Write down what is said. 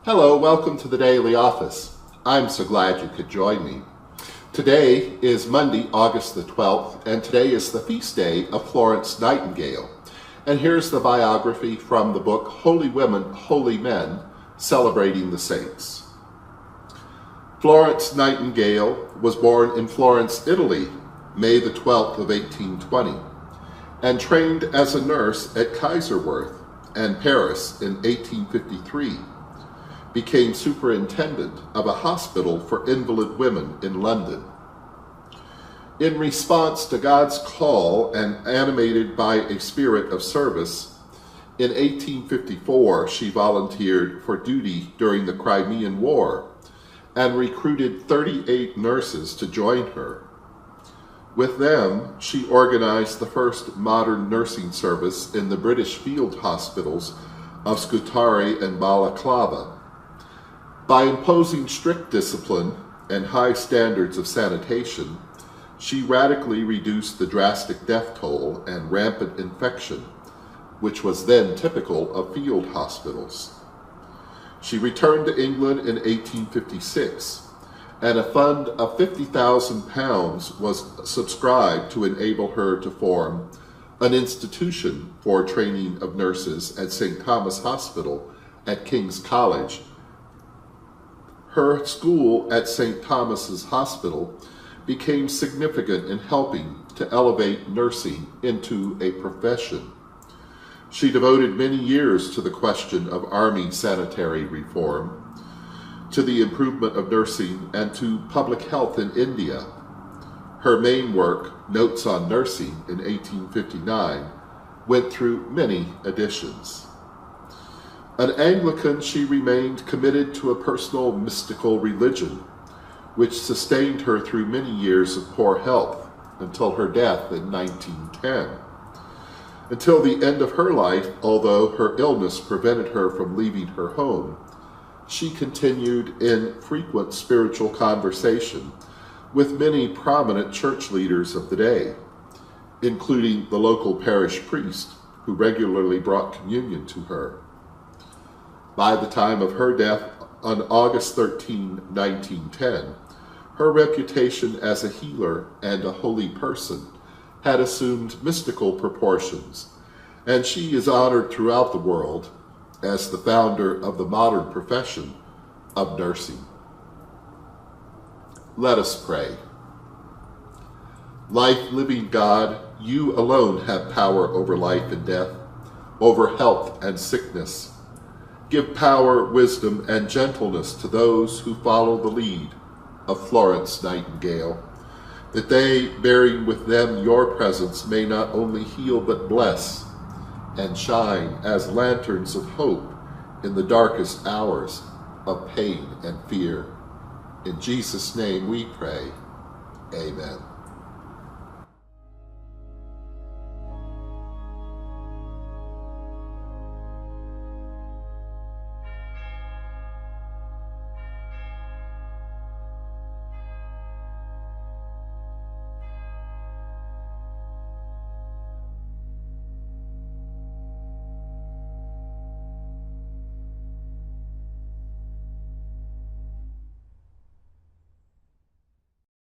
Hello, welcome to the Daily Office. I'm so glad you could join me. Today is Monday, August the 12th, and today is the feast day of Florence Nightingale. And here's the biography from the book Holy Women, Holy Men, Celebrating the Saints. Florence Nightingale was born in Florence, Italy, May the 12th of 1820, and trained as a nurse at Kaiserwerth and Paris in 1853. Became superintendent of a hospital for invalid women in London. In response to God's call and animated by a spirit of service, in 1854 she volunteered for duty during the Crimean War and recruited 38 nurses to join her. With them, she organized the first modern nursing service in the British field hospitals of Scutari and Balaclava. By imposing strict discipline and high standards of sanitation, she radically reduced the drastic death toll and rampant infection, which was then typical of field hospitals. She returned to England in 1856, and a fund of £50,000 was subscribed to enable her to form an institution for training of nurses at St. Thomas Hospital at King's College. Her school at St. Thomas's Hospital became significant in helping to elevate nursing into a profession. She devoted many years to the question of army sanitary reform, to the improvement of nursing, and to public health in India. Her main work, Notes on Nursing, in 1859, went through many editions. An Anglican, she remained committed to a personal mystical religion, which sustained her through many years of poor health until her death in 1910. Until the end of her life, although her illness prevented her from leaving her home, she continued in frequent spiritual conversation with many prominent church leaders of the day, including the local parish priest who regularly brought communion to her. By the time of her death on August 13, 1910, her reputation as a healer and a holy person had assumed mystical proportions, and she is honored throughout the world as the founder of the modern profession of nursing. Let us pray. Life-living God, you alone have power over life and death, over health and sickness. Give power, wisdom, and gentleness to those who follow the lead of Florence Nightingale, that they, bearing with them your presence, may not only heal but bless, and shine as lanterns of hope in the darkest hours of pain and fear. In Jesus' name we pray. Amen.